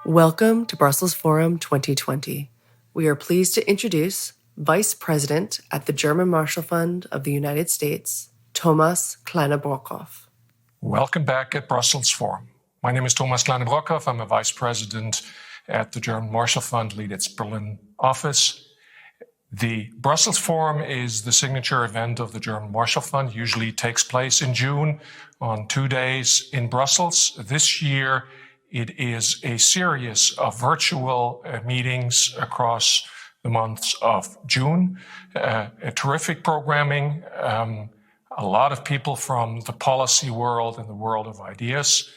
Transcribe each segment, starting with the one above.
Welcome to Brussels Forum 2020. We are pleased to introduce Vice President at the German Marshall Fund of the United States, Thomas Kleine-Brockhoff. Welcome back at Brussels Forum. My name is Thomas Kleine-Brockhoff. I'm a Vice President at the German Marshall Fund, lead its Berlin office. The Brussels Forum is the signature event of the German Marshall Fund, usually takes place in June on 2 days in Brussels. This year, it is a series of virtual meetings across the months of June. A terrific programming, a lot of people from the policy world and the world of ideas.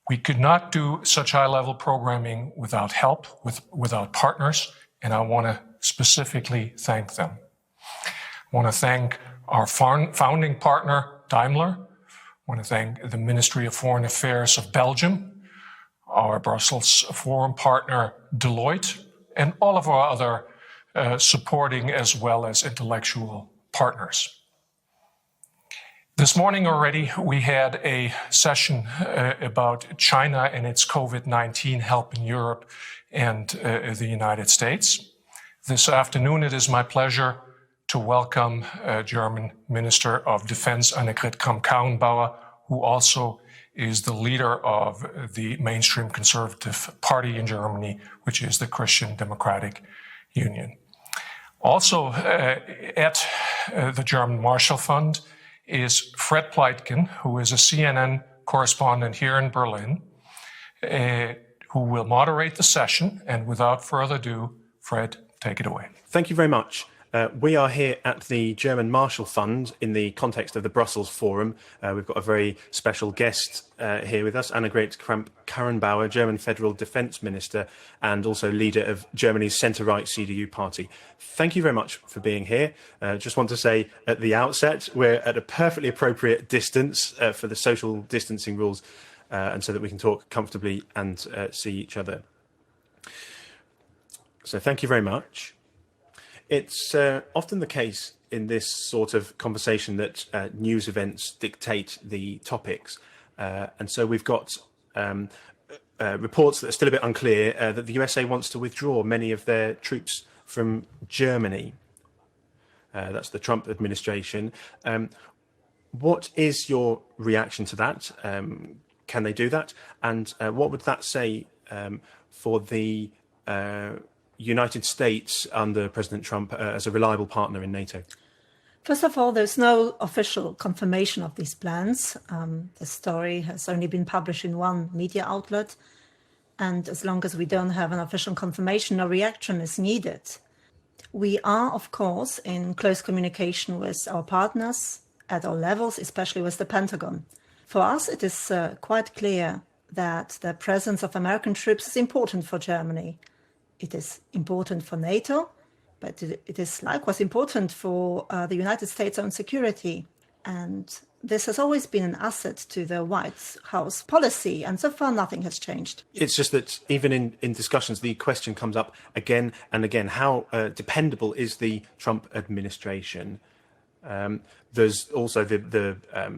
We could not do such high-level programming without help, without partners, and I want to specifically thank them. I want to thank our founding partner, Daimler. I want to thank the Ministry of Foreign Affairs of Belgium, our Brussels Forum partner, Deloitte, and all of our other supporting as well as intellectual partners. This morning already, we had a session about China and its COVID-19 help in Europe and the United States. This afternoon, it is my pleasure to welcome German Minister of Defense Annegret Kramp Karrenbauer, who also is the leader of the mainstream conservative party in Germany, which is the Christian Democratic Union. Also at the German Marshall Fund is Fred Pleitgen, who is a CNN correspondent here in Berlin, who will moderate the session. And without further ado, Fred, take it away. Thank you very much. We are here at the German Marshall Fund in the context of the Brussels Forum. We've got a very special guest here with us, Annegret Kramp Karrenbauer, German Federal Defense Minister and also leader of Germany's centre-right CDU party. Thank you very much for being here. Just want to say at the outset, we're at a perfectly appropriate distance for the social distancing rules and so that we can talk comfortably and see each other. So thank you very much. It's often the case in this sort of conversation that news events dictate the topics. And so we've got reports that are still a bit unclear that the USA wants to withdraw many of their troops from Germany. That's the Trump administration. What is your reaction to that? Can they do that? And what would that say for the United States under President Trump as a reliable partner in NATO? First of all, there's no official confirmation of these plans. The story has only been published in one media outlet. And as long as we don't have an official confirmation, no reaction is needed. We are, of course, in close communication with our partners at all levels, especially with the Pentagon. For us, it is quite clear that the presence of American troops is important for Germany. It is important for NATO, but it is likewise important for the United States' own security. And this has always been an asset to the White House policy, and so far nothing has changed. It's just that even in discussions, the question comes up again and again, how dependable is the Trump administration? There's also the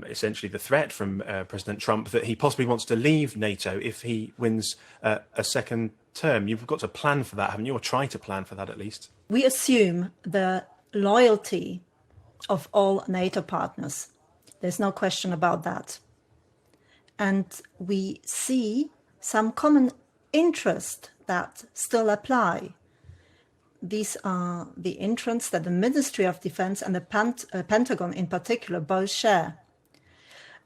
essentially the threat from President Trump that he possibly wants to leave NATO if he wins a second term. You've got to plan for that, haven't you? Or try to plan for that at least. We assume the loyalty of all NATO partners. There's no question about that. And we see some common interests that still apply. These are the interests that the Ministry of Defense and the Pentagon in particular both share.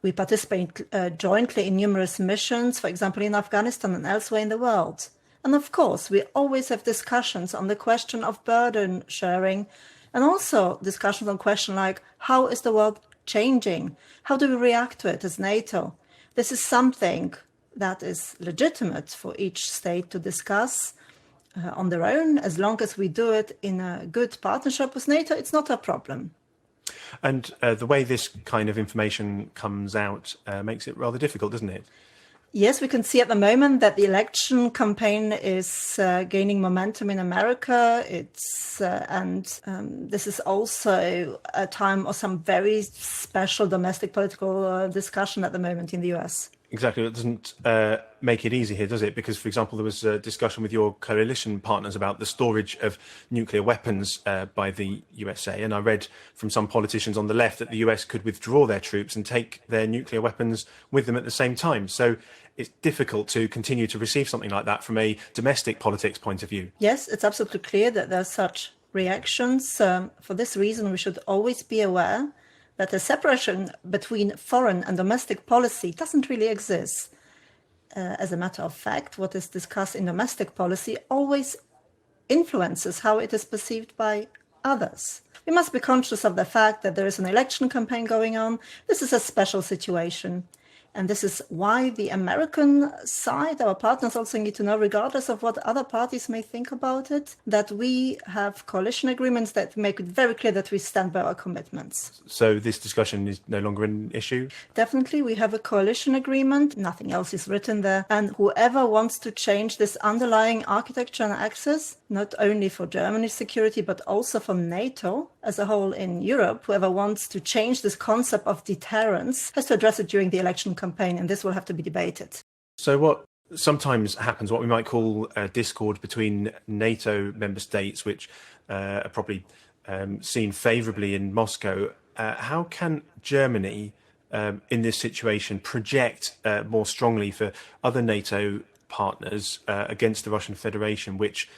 We participate jointly in numerous missions, for example, in Afghanistan and elsewhere in the world. And of course, we always have discussions on the question of burden sharing and also discussions on questions like, how is the world changing? How do we react to it as NATO? This is something that is legitimate for each state to discuss on their own. As long as we do it in a good partnership with NATO, it's not a problem. And the way this kind of information comes out makes it rather difficult, doesn't it? Yes, we can see at the moment that the election campaign is gaining momentum in America. This is also a time of some very special domestic political discussion at the moment in the US. Exactly. It doesn't make it easy here, does it? Because, for example, there was a discussion with your coalition partners about the storage of nuclear weapons by the USA. And I read from some politicians on the left that the US could withdraw their troops and take their nuclear weapons with them at the same time. So it's difficult to continue to receive something like that from a domestic politics point of view. Yes, it's absolutely clear that there are such reactions. For this reason, we should always be aware that the separation between foreign and domestic policy doesn't really exist. As a matter of fact, what is discussed in domestic policy always influences how it is perceived by others. We must be conscious of the fact that there is an election campaign going on. This is a special situation. And this is why the American side, our partners also need to know, regardless of what other parties may think about it, that we have coalition agreements that make it very clear that we stand by our commitments. So this discussion is no longer an issue? Definitely, we have a coalition agreement. Nothing else is written there. And whoever wants to change this underlying architecture and access, not only for Germany's security, but also for NATO as a whole in Europe, whoever wants to change this concept of deterrence has to address it during the election campaign, and this will have to be debated. So what sometimes happens, what we might call a discord between NATO member states, which are probably seen favourably in Moscow, how can Germany, in this situation, project more strongly for other NATO partners against the Russian Federation, which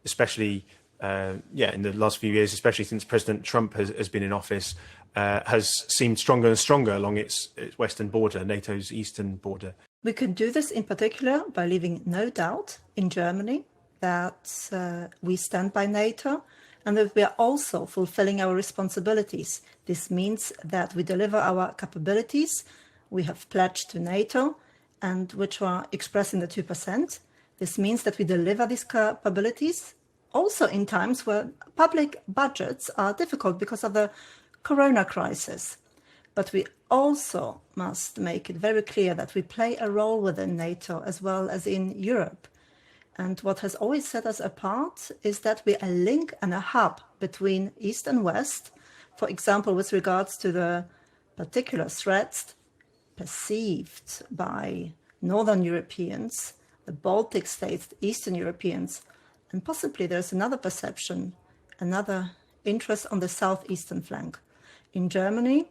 especially in the last few years, especially since President Trump has been in office, has seemed stronger and stronger along its western border, NATO's eastern border? We could do this in particular by leaving no doubt in Germany that we stand by NATO and that we are also fulfilling our responsibilities. This means that we deliver our capabilities we have pledged to NATO and which are expressed in the 2%. This means that we deliver these capabilities also in times where public budgets are difficult because of the corona crisis. But we also must make it very clear that we play a role within NATO as well as in Europe. And what has always set us apart is that we are a link and a hub between East and West, for example, with regards to the particular threats perceived by Northern Europeans, the Baltic states, the Eastern Europeans, and possibly there's another perception, another interest on the southeastern flank. In Germany,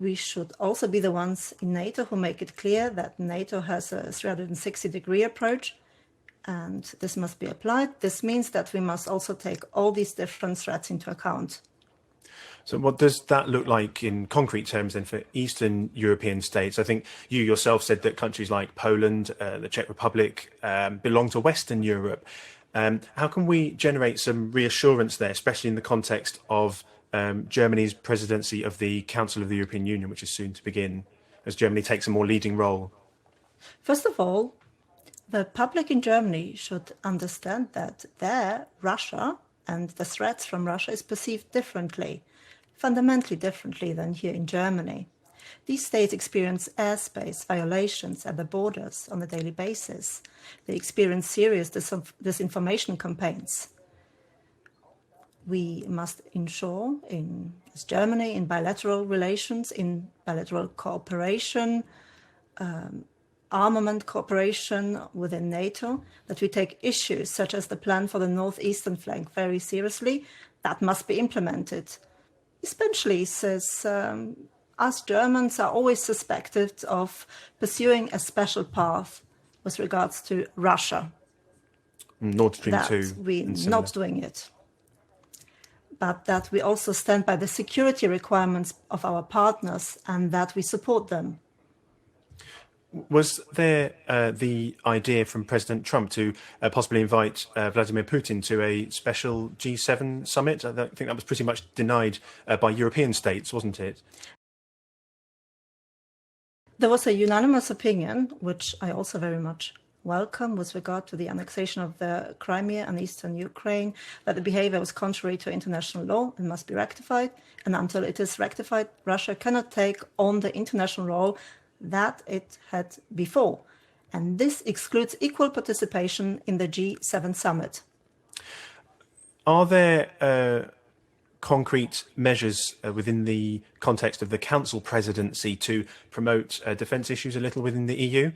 we should also be the ones in NATO who make it clear that NATO has a 360-degree approach, and this must be applied. This means that we must also take all these different threats into account. So what does that look like in concrete terms then for Eastern European states? I think you yourself said that countries like Poland, the Czech Republic, belong to Western Europe. How can we generate some reassurance there, especially in the context of Germany's presidency of the Council of the European Union, which is soon to begin, as Germany takes a more leading role? First of all, the public in Germany should understand that there, Russia and the threats from Russia is perceived differently, fundamentally differently than here in Germany. These states experience airspace violations at the borders on a daily basis. They experience serious disinformation campaigns. We must ensure, as Germany, in bilateral relations, in bilateral cooperation, armament cooperation within NATO, that we take issues such as the plan for the northeastern flank very seriously. That must be implemented. Especially since us Germans are always suspected of pursuing a special path with regards to Russia. Nord Stream 2. We're not doing it. But that we also stand by the security requirements of our partners and that we support them. Was there the idea from President Trump to possibly invite Vladimir Putin to a special G7 summit? I think that was pretty much denied by European states, wasn't it? There was a unanimous opinion, which I also very much welcome, with regard to the annexation of the Crimea and eastern Ukraine, that the behavior was contrary to international law and must be rectified. And until it is rectified, Russia cannot take on the international role that it had before. And this excludes equal participation in the G7 summit. Are there concrete measures within the context of the Council presidency to promote defence issues a little within the EU?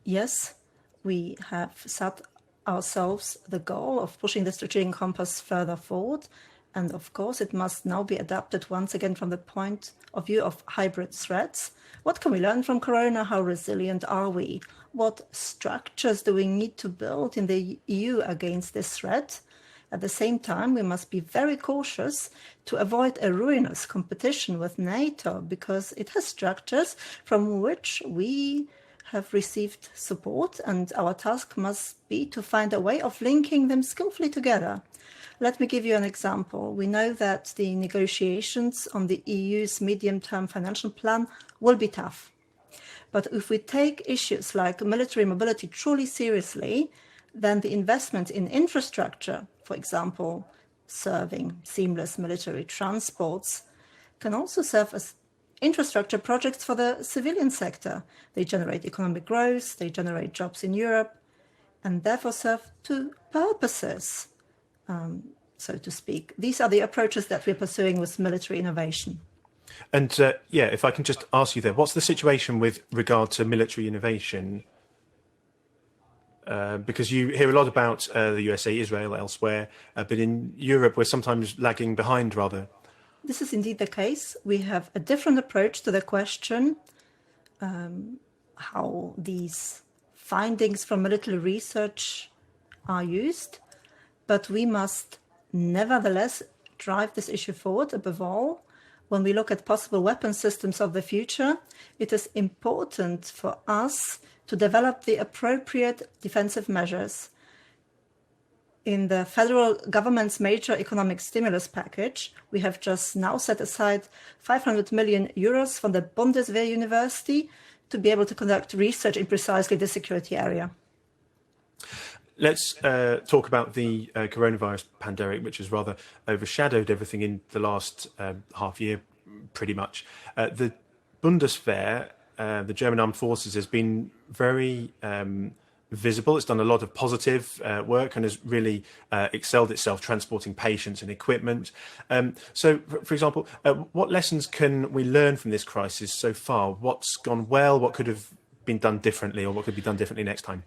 Yes, we have set ourselves the goal of pushing the strategic compass further forward. And of course, it must now be adapted once again from the point of view of hybrid threats. What can we learn from Corona? How resilient are we? What structures do we need to build in the EU against this threat? At the same time, we must be very cautious to avoid a ruinous competition with NATO, because it has structures from which we have received support, and our task must be to find a way of linking them skillfully together. Let me give you an example. We know that the negotiations on the EU's medium-term financial plan will be tough. But if we take issues like military mobility truly seriously, then the investment in infrastructure, for example, serving seamless military transports, can also serve as infrastructure projects for the civilian sector. They generate economic growth, they generate jobs in Europe, and therefore serve two purposes, so to speak. These are the approaches that we're pursuing with military innovation. And if I can just ask you there, what's the situation with regard to military innovation? Because you hear a lot about the USA, Israel, elsewhere, but in Europe we're sometimes lagging behind rather. This is indeed the case. We have a different approach to the question how these findings from military research are used, but we must nevertheless drive this issue forward. Above all, when we look at possible weapon systems of the future, it is important for us to develop the appropriate defensive measures. In the federal government's major economic stimulus package, we have just now set aside 500 million euros from the Bundeswehr University to be able to conduct research in precisely this security area. Let's talk about the coronavirus pandemic, which has rather overshadowed everything in the last half year, pretty much. The Bundeswehr, the German Armed Forces, has been very visible. It's done a lot of positive work and has really excelled itself transporting patients and equipment. So, for example, what lessons can we learn from this crisis so far? What's gone well? What could have been done differently, or what could be done differently next time?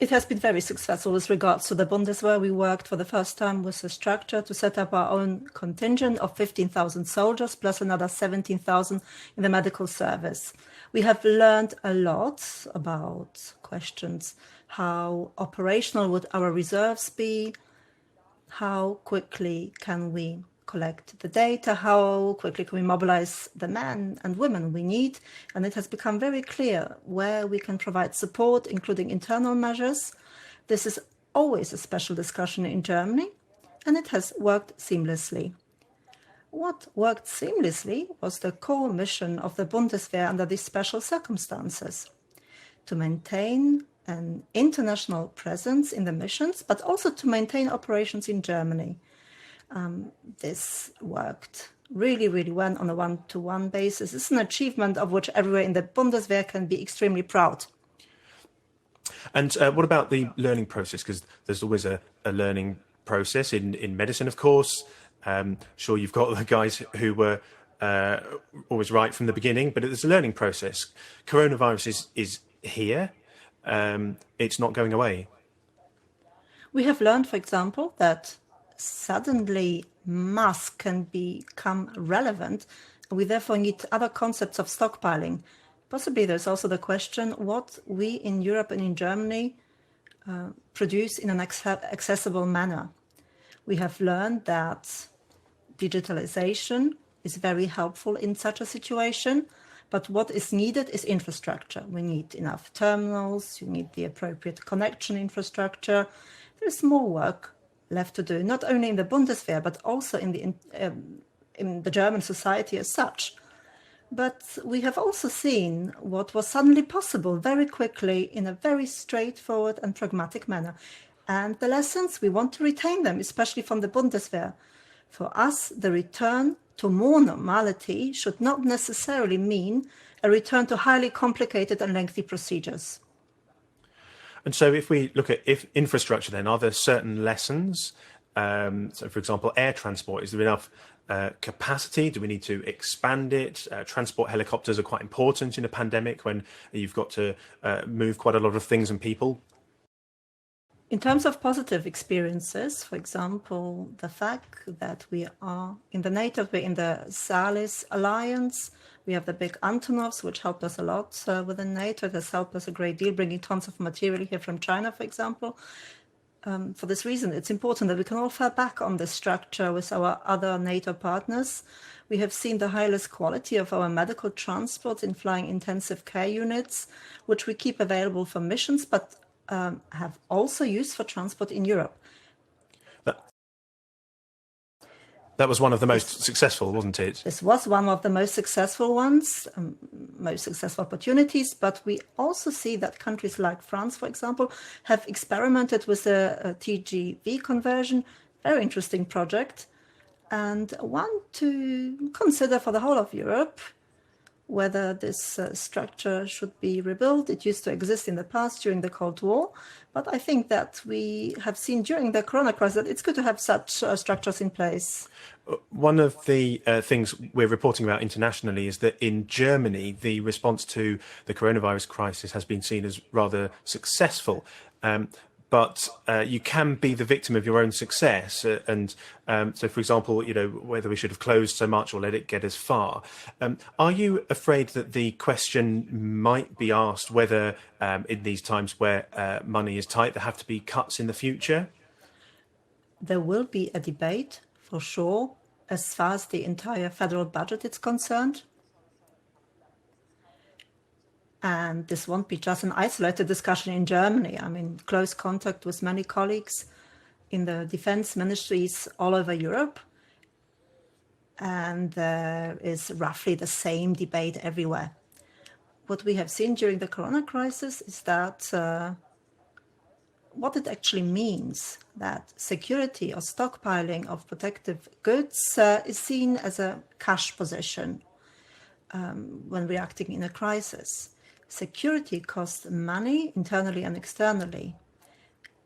It has been very successful with regards to the Bundeswehr. We worked for the first time with a structure to set up our own contingent of 15,000 soldiers, plus another 17,000 in the medical service. We have learned a lot about questions. How operational would our reserves be? How quickly can we collect the data? How quickly can we mobilize the men and women we need? And it has become very clear where we can provide support, including internal measures. This is always a special discussion in Germany, and it has worked seamlessly. What worked seamlessly was the core mission of the Bundeswehr under these special circumstances: to maintain an international presence in the missions, but also to maintain operations in Germany. This worked really, really well on a one-to-one basis. It's an achievement of which everywhere in the Bundeswehr can be extremely proud. And what about the learning process? Because there's always a learning process in medicine, of course. Sure, you've got the guys who were always right from the beginning, but it's a learning process. Coronavirus is here. It's not going away. We have learned, for example, that suddenly masks can become relevant. We therefore need other concepts of stockpiling. Possibly there's also the question what we in Europe and in Germany produce in an accessible manner. We have learned that digitalization is very helpful in such a situation, but what is needed is infrastructure. We need enough terminals, you need the appropriate connection infrastructure. There's more work left to do, not only in the Bundeswehr, but also in the German society as such. But we have also seen what was suddenly possible very quickly in a very straightforward and pragmatic manner. And the lessons, we want to retain them, especially from the Bundeswehr. For us, the return to more normality should not necessarily mean a return to highly complicated and lengthy procedures. And so if we look at infrastructure, then are there certain lessons So, for example, air transport, is there enough capacity? Do we need to expand it? Transport helicopters are quite important in a pandemic when you've got to move quite a lot of things and people. In terms of positive experiences, for example, the fact that we are in the NATO, we're in the Salis alliance, we have the big Antonovs, which helped us a lot within NATO. It has helped us a great deal, bringing tons of material here from China, for example. For this reason, it's important that we can all fall back on this structure with our other NATO partners. We have seen the highest quality of our medical transport in flying intensive care units, which we keep available for missions, but have also used for transport in Europe. That was one of the most successful, wasn't it? This was one of the most successful ones, most successful opportunities, but we also see that countries like France, for example, have experimented with a TGV conversion, very interesting project, and want to consider for the whole of Europe whether this structure should be rebuilt. It used to exist in the past during the Cold War, but I think that we have seen during the Corona crisis that it's good to have such structures in place. One of the things we're reporting about internationally is that in Germany, the response to the coronavirus crisis has been seen as rather successful. But you can be the victim of your own success. So, for example, whether we should have closed so much or let it get as far. Are you afraid that the question might be asked whether in these times where money is tight, there have to be cuts in the future? There will be a debate, for sure, as far as the entire federal budget is concerned. And this won't be just an isolated discussion in Germany. I'm in close contact with many colleagues in the defense ministries all over Europe. And there is roughly the same debate everywhere. What we have seen during the Corona crisis is that what it actually means, that security or stockpiling of protective goods is seen as a cash position when reacting in a crisis. Security costs money internally and externally.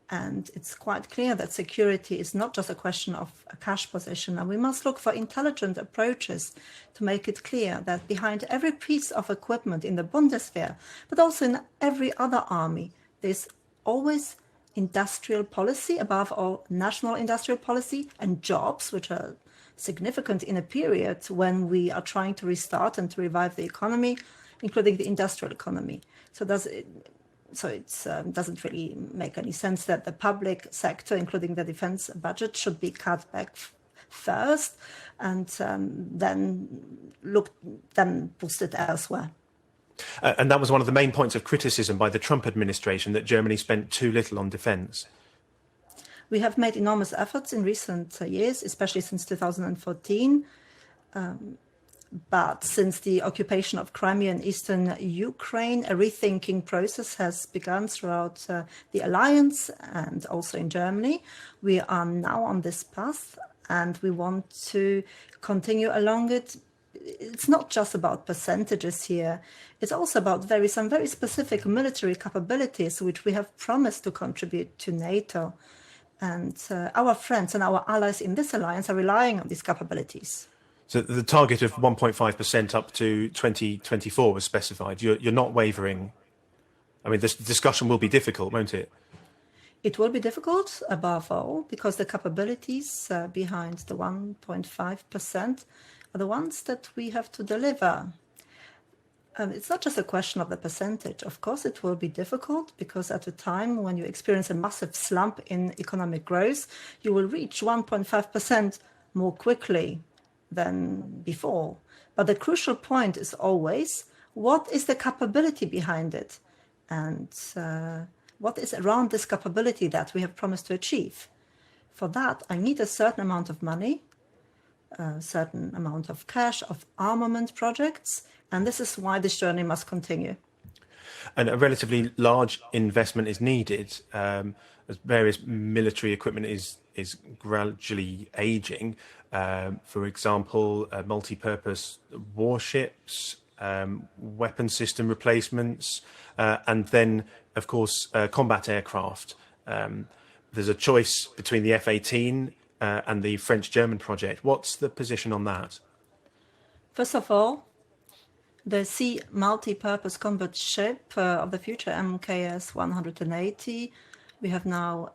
And it's quite clear that security is not just a question of a cash position. And we must look for intelligent approaches to make it clear that behind every piece of equipment in the Bundeswehr, but also in every other army, there's always industrial policy, above all national industrial policy, and jobs, which are significant in a period when we are trying to restart and to revive the economy, including the industrial economy. So it doesn't really make any sense that the public sector, including the defense budget, should be cut back first and then boosted elsewhere. And that was one of the main points of criticism by the Trump administration, that Germany spent too little on defense. We have made enormous efforts in recent years, especially since 2014. But since the occupation of Crimea in eastern Ukraine, a rethinking process has begun throughout the alliance and also in Germany. We are now on this path and we want to continue along it. It's not just about percentages here. It's also about some very specific military capabilities which we have promised to contribute to NATO. And our friends and our allies in this alliance are relying on these capabilities. So the target of 1.5% up to 2024 was specified. You're not wavering. I mean, this discussion will be difficult, won't it? It will be difficult, above all, because the capabilities behind the 1.5% are the ones that we have to deliver. It's not just a question of the percentage. Of course, it will be difficult because at a time when you experience a massive slump in economic growth, you will reach 1.5% more quickly than before. But the crucial point is always, what is the capability behind it? And what is around this capability that we have promised to achieve? For that, I need a certain amount of money, a certain amount of cash, of armament projects, and this is why this journey must continue. And a relatively large investment is needed, as various military equipment is gradually aging. For example, multi-purpose warships, weapon system replacements, and then, of course, combat aircraft. there's a choice between the F-18 and the French-German project. What's the position on that? First of all, the Sea Multi-Purpose Combat Ship of the future, MKS 180, we have now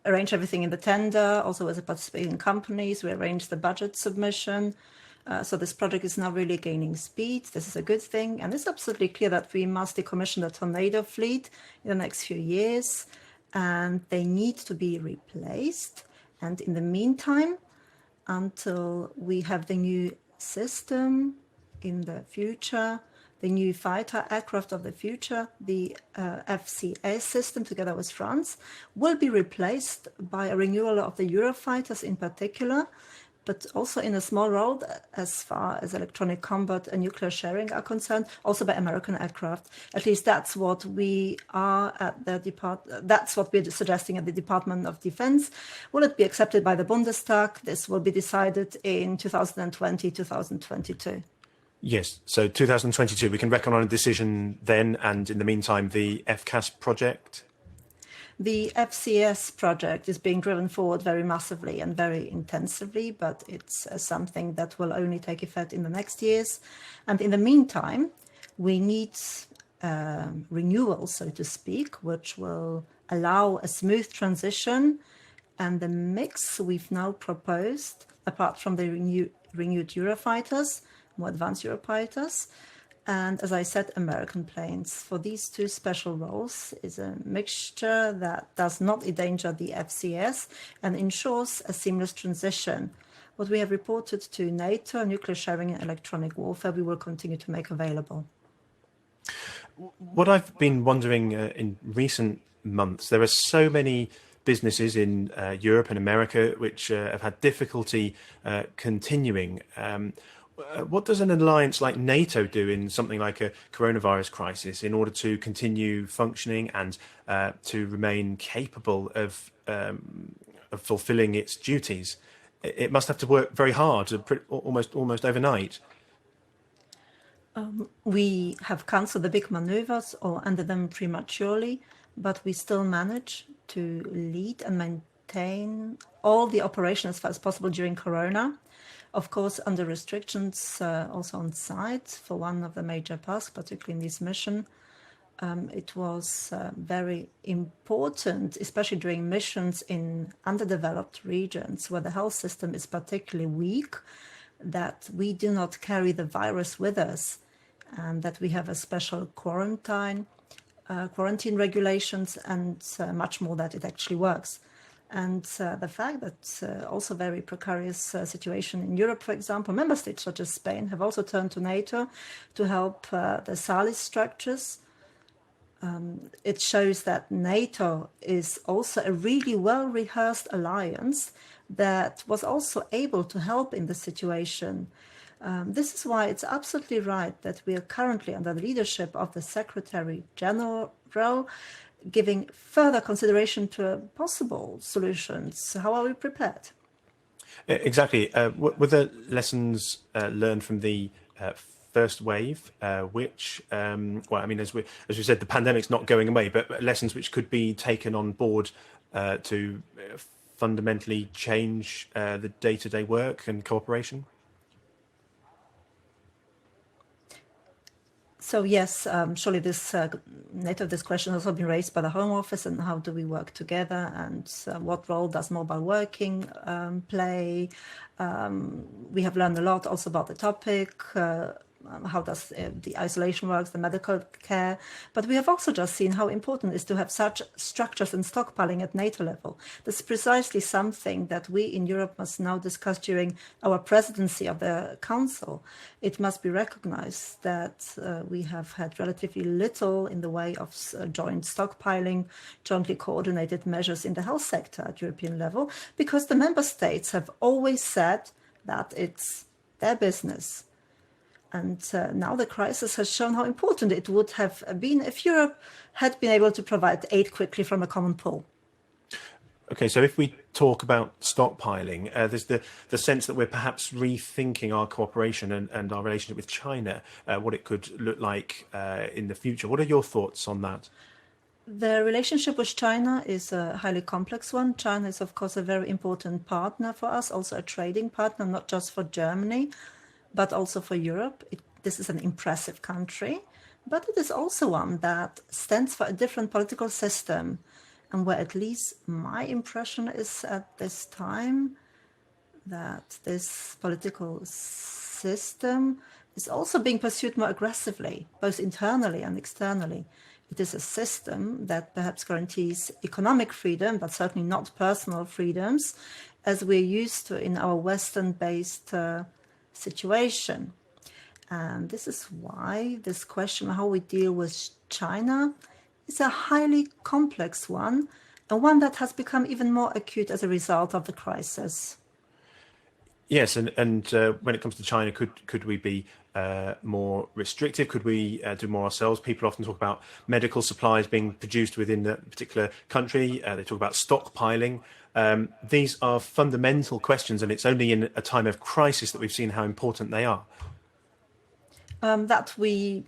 arranged everything in the tender, also as a participating companies. We arranged the budget submission. So this project is now really gaining speed. This is a good thing. And it's absolutely clear that we must decommission the Tornado fleet in the next few years. And they need to be replaced. And in the meantime, until we have the new system in the future, the new fighter aircraft of the future, the FCA system together with France, will be replaced by a renewal of the Eurofighters in particular, but also in a small role as far as electronic combat and nuclear sharing are concerned, also by American aircraft. At least that's what we are at the that's what we're suggesting at the Department of Defense. Will it be accepted by the Bundestag? This will be decided in 2020, 2022. Yes, so 2022, we can reckon on a decision then, and in the meantime, the FCAS project? The FCS project is being driven forward very massively and very intensively, but it's something that will only take effect in the next years. And in the meantime, we need renewal, so to speak, which will allow a smooth transition. And the mix we've now proposed, apart from the renewed Eurofighters, more advanced Eurofighters, and as I said, American planes. For these two special roles is a mixture that does not endanger the FCS and ensures a seamless transition. What we have reported to NATO, nuclear sharing and electronic warfare, we will continue to make available. What I've been wondering in recent months, there are so many businesses in Europe and America which have had difficulty continuing. What does an alliance like NATO do in something like a coronavirus crisis in order to continue functioning and to remain capable of fulfilling its duties? It must have to work very hard, almost overnight. We have cancelled the big maneuvers or ended them prematurely, but we still manage to lead and maintain all the operations as far as possible during Corona. Of course, under restrictions also on site for one of the major tasks, particularly in this mission. It was very important, especially during missions in underdeveloped regions where the health system is particularly weak, that we do not carry the virus with us and that we have a special quarantine regulations and much more that it actually works. And the fact that also very precarious situation in Europe, for example, member states such as Spain have also turned to NATO to help the SALIS structures. It shows that NATO is also a really well-rehearsed alliance that was also able to help in the situation. This is why it's absolutely right that we are currently under the leadership of the Secretary General giving further consideration to possible solutions. How are we prepared? Exactly. Were the lessons learned from the first wave, which, well, I mean, as we said, the pandemic's not going away, but lessons which could be taken on board to fundamentally change the day-to-day work and cooperation? So yes, surely this question has also been raised by the Home Office, and how do we work together, and what role does mobile working play? We have learned a lot also about the topic, how does the isolation works, the medical care, but we have also just seen how important it is to have such structures and stockpiling at NATO level. This is precisely something that we in Europe must now discuss during our presidency of the Council. It must be recognized that we have had relatively little in the way of joint stockpiling, jointly coordinated measures in the health sector at European level, because the member states have always said that it's their business. And now the crisis has shown how important it would have been if Europe had been able to provide aid quickly from a common pool. Okay, so if we talk about stockpiling, there's the sense that we're perhaps rethinking our cooperation and our relationship with China, what it could look like in the future. What are your thoughts on that? The relationship with China is a highly complex one. China is, of course, a very important partner for us, also a trading partner, not just for Germany, but also for Europe. This is an impressive country, but it is also one that stands for a different political system, and where at least my impression is at this time that this political system is also being pursued more aggressively, both internally and externally. It is a system that perhaps guarantees economic freedom, but certainly not personal freedoms, as we're used to in our Western-based situation. And this is why this question, how we deal with China, is a highly complex one, and one that has become even more acute as a result of the crisis. Yes, and when it comes to China, could we be more restrictive? Could we do more ourselves? People often talk about medical supplies being produced within a particular country. They talk about stockpiling. These are fundamental questions, and it's only in a time of crisis that we've seen how important they are. That we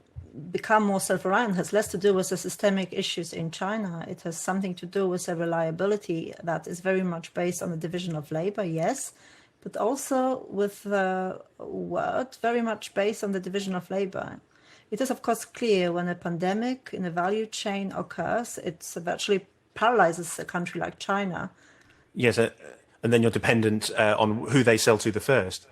become more self-reliant has less to do with the systemic issues in China. It has something to do with a reliability that is very much based on the division of labor, yes, but also with the word very much based on the division of labor. It is, of course, clear when a pandemic in a value chain occurs, it virtually paralyzes a country like China. Yes, and then you're dependent on who they sell to the first.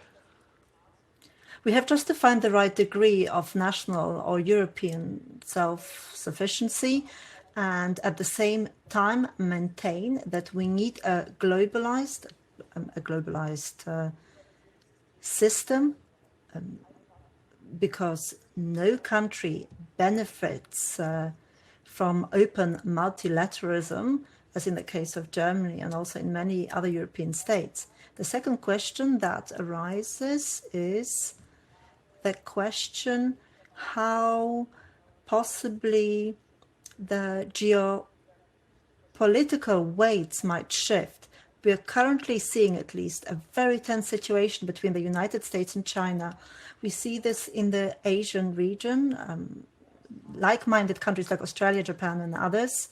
We have just to find the right degree of national or European self-sufficiency, and at the same time maintain that we need a globalized system, because no country benefits from open multilateralism, as in the case of Germany and also in many other European states. The second question that arises is the question how possibly the geopolitical weights might shift. We are currently seeing at least a very tense situation between the United States and China. We see this in the Asian region, like-minded countries like Australia, Japan, and others.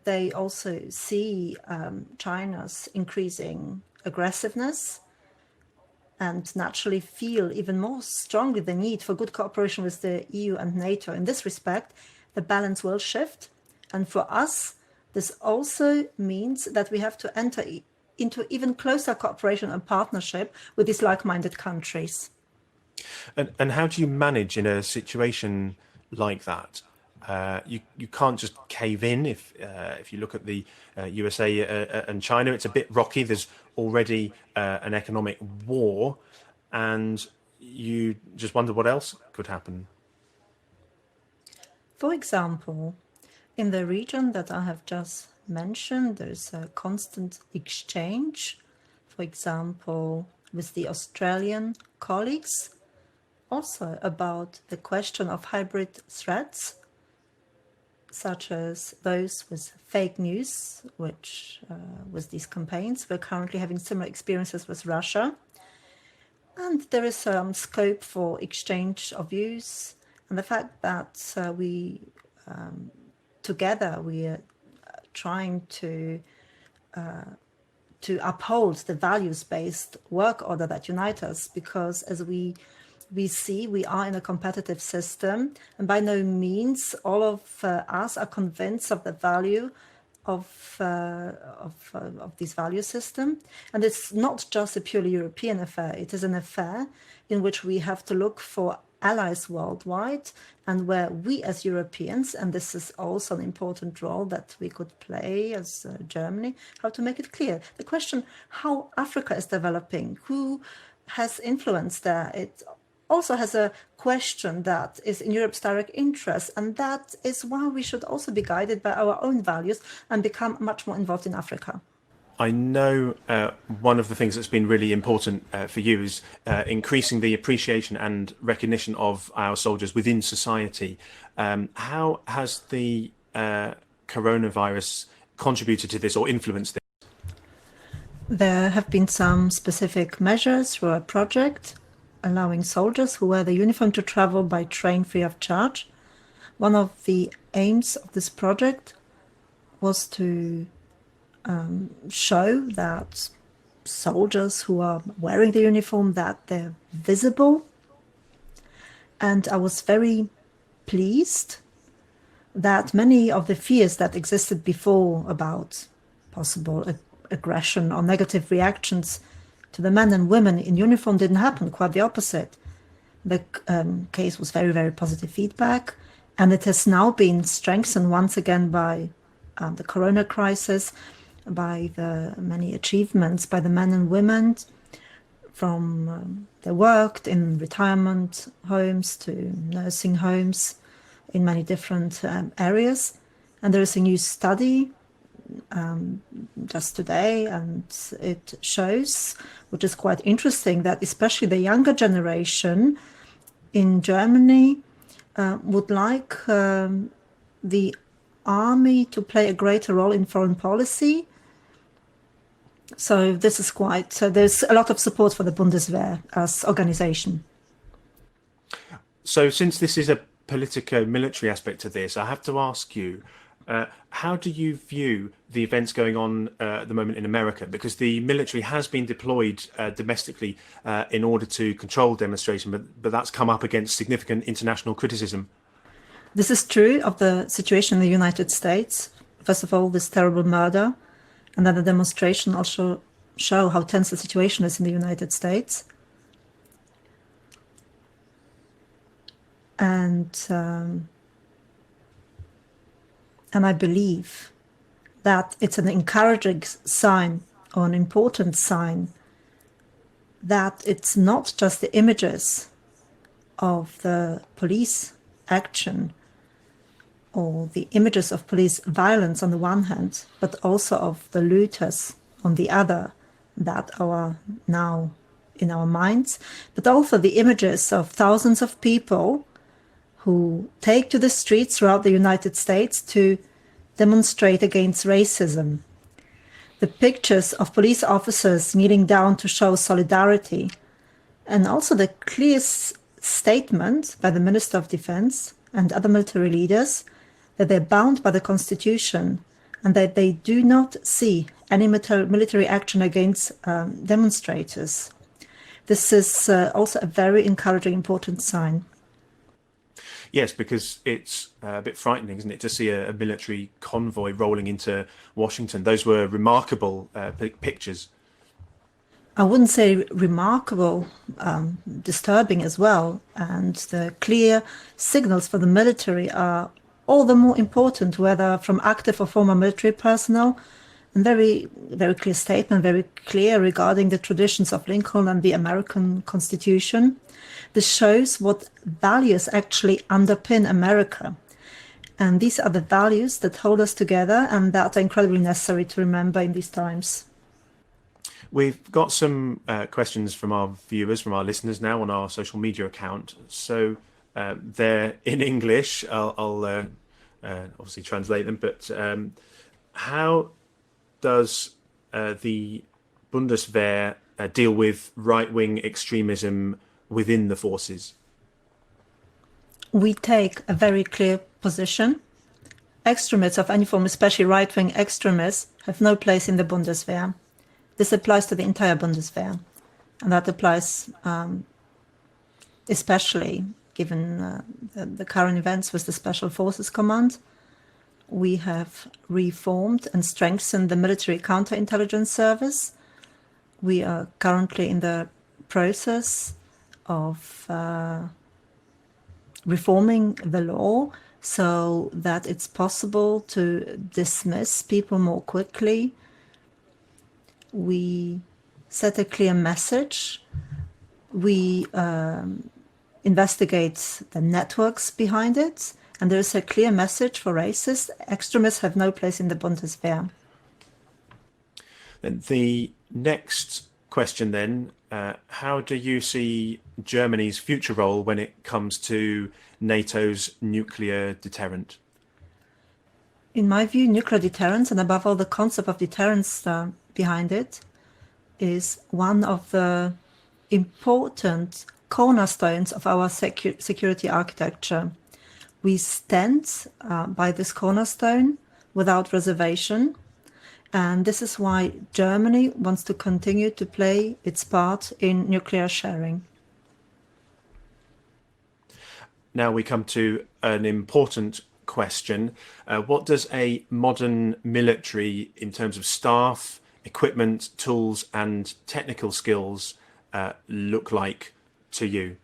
They also see China's increasing aggressiveness and naturally feel even more strongly the need for good cooperation with the EU and NATO. In this respect, the balance will shift. And for us, this also means that we have to enter into even closer cooperation and partnership with these like-minded countries. And how do you manage in a situation like that? You can't just cave in. If you look at the USA and China, it's a bit rocky. There's already an economic war, and you just wonder what else could happen. For example, in the region that I have just mentioned, there's a constant exchange, for example, with the Australian colleagues, also about the question of hybrid threats, such as those with fake news, which with these campaigns, we're currently having similar experiences with Russia. And there is some scope for exchange of views, and the fact that together we are trying to uphold the values-based work order that unites us, because as we see we are in a competitive system, and by no means all of us are convinced of the value of this value system. And it's not just a purely European affair. It is an affair in which we have to look for allies worldwide, and where we as Europeans, and this is also an important role that we could play as Germany, how to make it clear. The question how Africa is developing, who has influence there, it also has a question that is in Europe's direct interest, and that is why we should also be guided by our own values and become much more involved in Africa. I know one of the things that's been really important for you is increasing the appreciation and recognition of our soldiers within society. How has the coronavirus contributed to this or influenced this? There have been some specific measures for a project allowing soldiers who wear the uniform to travel by train free of charge. One of the aims of this project was to show that soldiers who are wearing the uniform, that they're visible. And I was very pleased that many of the fears that existed before about possible aggression or negative reactions to the men and women in uniform didn't happen, quite the opposite. The case was very, very positive feedback, and it has now been strengthened once again by the corona crisis, by the many achievements by the men and women from they worked in retirement homes to nursing homes in many different areas. And there is a new study just today, and it shows, which is quite interesting, that especially the younger generation in Germany would like the army to play a greater role in foreign policy. So this is quite, there's a lot of support for the Bundeswehr as organization. So since this is a politico-military aspect to this, I have to ask you, how do you view the events going on at the moment in America? Because the military has been deployed domestically in order to control demonstration, but that's come up against significant international criticism. This is true of the situation in the United States. First of all, this terrible murder, and then the demonstration also show how tense the situation is in the United States. And I believe that it's an encouraging sign, or an important sign, that it's not just the images of the police action or the images of police violence on the one hand, but also of the looters on the other that are now in our minds, but also the images of thousands of people who take to the streets throughout the United States to demonstrate against racism. The pictures of police officers kneeling down to show solidarity, and also the clear statement by the Minister of Defense and other military leaders that they're bound by the Constitution and that they do not see any military action against demonstrators. This is also a very encouraging, important sign. Yes, because it's a bit frightening, isn't it, to see a military convoy rolling into Washington. Those were remarkable pictures. I wouldn't say remarkable, disturbing as well. And the clear signals for the military are all the more important, whether from active or former military personnel. And very, very clear statement, very clear regarding the traditions of Lincoln and the American Constitution. This shows what values actually underpin America. And these are the values that hold us together and that are incredibly necessary to remember in these times. We've got some questions from our viewers, from our listeners now on our social media account. So they're in English. I'll obviously translate them. But how does the Bundeswehr deal with right-wing extremism within the forces? We take a very clear position. Extremists of any form, especially right-wing extremists, have no place in the Bundeswehr. This applies to the entire Bundeswehr, and that applies especially given the current events with the Special Forces Command. We have reformed and strengthened the military counterintelligence service. We are currently in the process of reforming the law so that it's possible to dismiss people more quickly. We set a clear message. We investigate the networks behind it. And there is a clear message for racists. Extremists have no place in the Bundeswehr. And the next question then, how do you see Germany's future role when it comes to NATO's nuclear deterrent? In my view, nuclear deterrence, and above all the concept of deterrence behind it, is one of the important cornerstones of our security architecture. we stand by this cornerstone without reservation. And this is why Germany wants to continue to play its part in nuclear sharing. Now we come to an important question. What does a modern military, in terms of staff, equipment, tools, and technical skills, look like to you?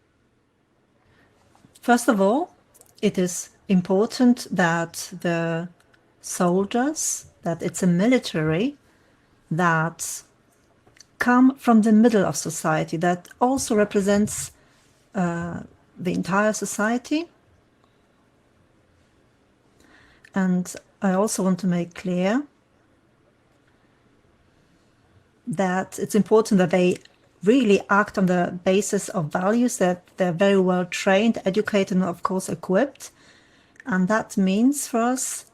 First of all, it is important that the soldiers, that it's a military that come from the middle of society, that also represents the entire society. And I also want to make clear that it's important that they really act on the basis of values, that they're very well trained, educated, and of course equipped. And that means for us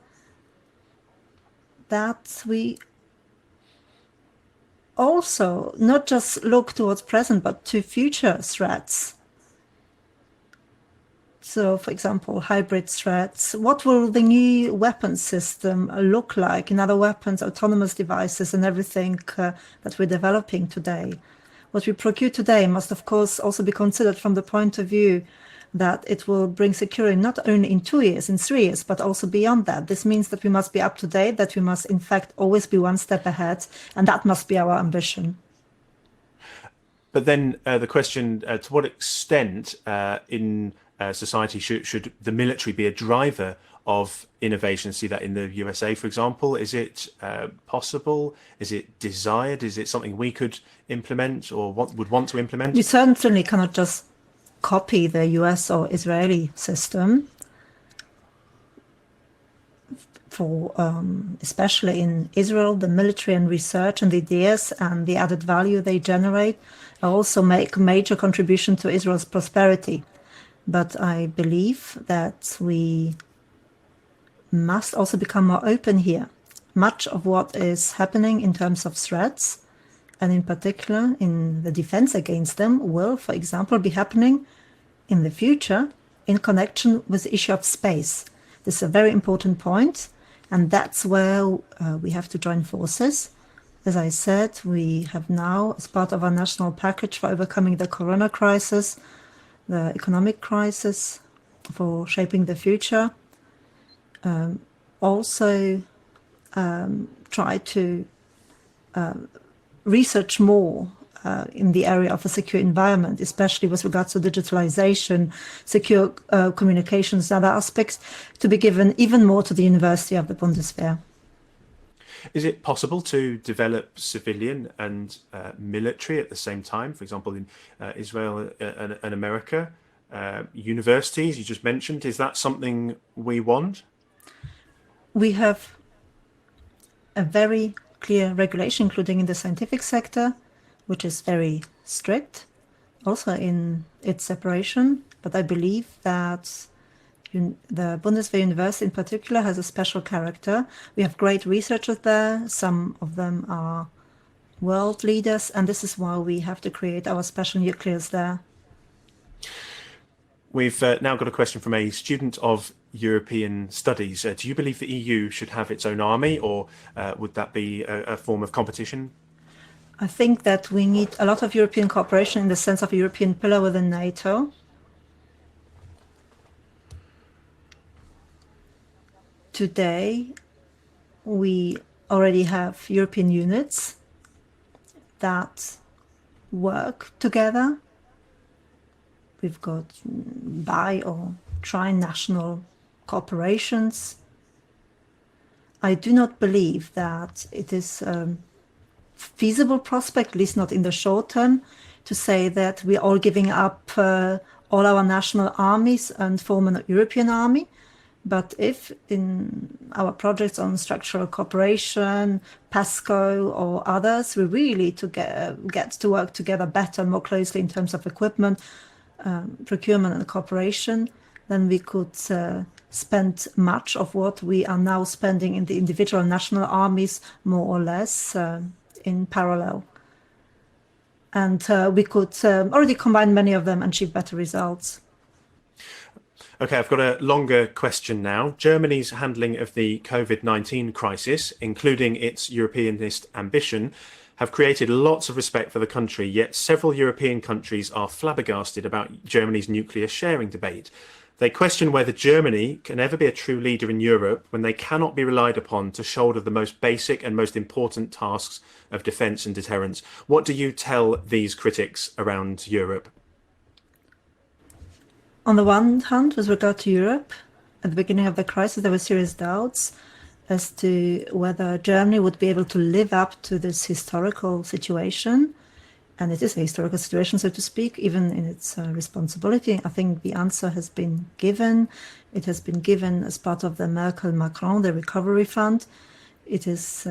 that we also not just look towards present, but to future threats. So, for example, hybrid threats. What will the new weapons system look like in other weapons, autonomous devices, and everything that we're developing today? What we procure today must, of course, also be considered from the point of view that it will bring security not only in 2 years, in 3 years, but also beyond that. This means that we must be up to date, that we must, in fact, always be one step ahead, and that must be our ambition. But then the question, to what extent in society should the military be a driver of innovation? See that in the USA, for example. Is it possible? Is it desired? Is it something we could implement or would want to implement? We certainly cannot just copy the US or Israeli system. For especially in Israel, the military and research and the ideas and the added value they generate also make a major contribution to Israel's prosperity. But I believe that we must also become more open here. Much of what is happening in terms of threats, and in particular in the defense against them, will, for example, be happening in the future in connection with the issue of space. This is a very important point, and that's where we have to join forces. As I said, we have now, as part of our national package for overcoming the corona crisis, the economic crisis, for shaping the future, also try to research more in the area of a secure environment, especially with regards to digitalization, secure communications, and other aspects, to be given even more to the University of the Bundeswehr. Is it possible to develop civilian and military at the same time? For example, in Israel and America, universities you just mentioned, is that something we want? We have a very clear regulation, including in the scientific sector, which is very strict, also in its separation. But I believe that the Bundeswehr University in particular has a special character. We have great researchers there. Some of them are world leaders, and this is why we have to create our special nucleus there. We've now got a question from a student of European studies. Do you believe the EU should have its own army, or would that be a form of competition? I think that we need a lot of European cooperation in the sense of a European pillar within NATO. Today, we already have European units that work together. We've got bi- or tri-national corporations. I do not believe that it is a feasible prospect, at least not in the short term, to say that we're all giving up all our national armies and form a European army. But if in our projects on structural cooperation, PESCO or others, we really get to work together better and more closely in terms of equipment, procurement and cooperation, then we could spend much of what we are now spending in the individual national armies more or less in parallel. And we could already combine many of them and achieve better results. Okay, I've got a longer question now. Germany's handling of the COVID-19 crisis, including its Europeanist ambition, have created lots of respect for the country, yet several European countries are flabbergasted about Germany's nuclear sharing debate. They question whether Germany can ever be a true leader in Europe when they cannot be relied upon to shoulder the most basic and most important tasks of defence and deterrence. What do you tell these critics around Europe? On the one hand, with regard to Europe, at the beginning of the crisis, there were serious doubts as to whether Germany would be able to live up to this historical situation. And it is a historical situation, so to speak, even in its responsibility. I think the answer has been given. It has been given as part of the Merkel-Macron, the recovery fund. It is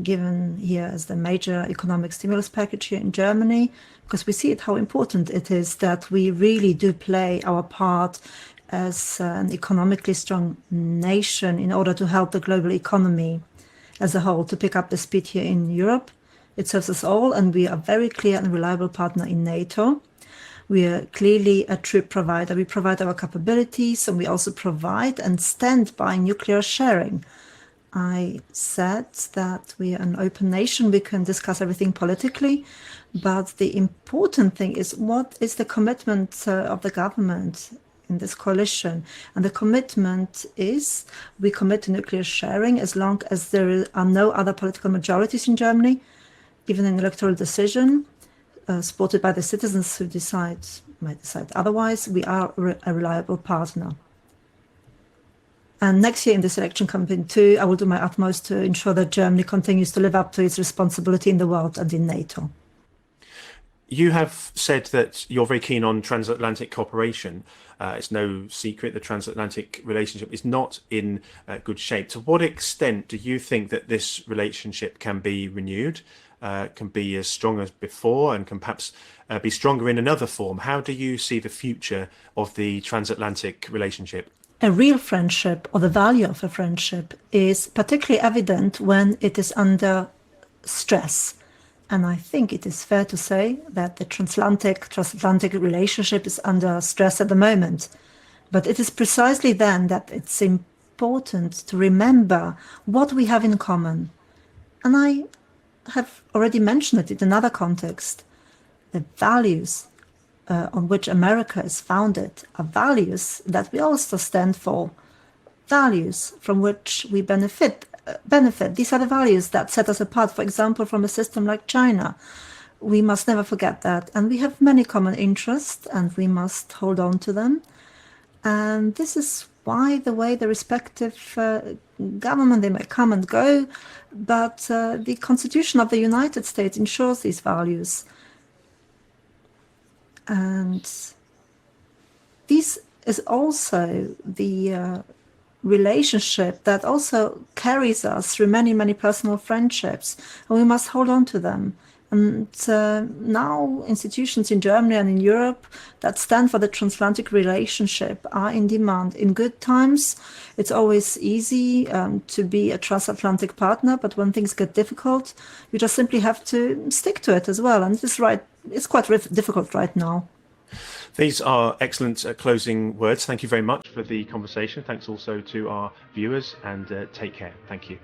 given here as the major economic stimulus package here in Germany, because we see it, how important it is that we really do play our part as an economically strong nation in order to help the global economy as a whole to pick up the speed here in Europe. It serves us all, and we are a very clear and reliable partner in NATO. We are clearly a true provider. We provide our capabilities, and we also provide and stand by nuclear sharing. I said that we are an open nation. We can discuss everything politically, but the important thing is, what is the commitment of the government in this coalition? And the commitment is, we commit to nuclear sharing as long as there are no other political majorities in Germany, even an electoral decision supported by the citizens who might decide otherwise. We are a reliable partner. And next year in this election campaign too, I will do my utmost to ensure that Germany continues to live up to its responsibility in the world and in NATO. You have said that you're very keen on transatlantic cooperation. It's no secret the transatlantic relationship is not in good shape. To what extent do you think that this relationship can be renewed, can be as strong as before, and can perhaps be stronger in another form? How do you see the future of the transatlantic relationship? A real friendship, or the value of a friendship, is particularly evident when it is under stress. And I think it is fair to say that the transatlantic relationship is under stress at the moment. But it is precisely then that it's important to remember what we have in common. And I have already mentioned it in another context. The values on which America is founded are values that we also stand for, values from which we benefit. These are the values that set us apart, for example, from a system like China. We must never forget that. And we have many common interests, and we must hold on to them. And this is why the way the respective government, they may come and go, but the Constitution of the United States ensures these values. And this is also the relationship that also carries us through many, many personal friendships, and we must hold on to them. And now institutions in Germany and in Europe that stand for the transatlantic relationship are in demand. In good times, it's always easy to be a transatlantic partner, but when things get difficult, you just simply have to stick to it as well. And it's quite difficult right now. These are excellent closing words. Thank you very much for the conversation. Thanks also to our viewers, and take care. Thank you.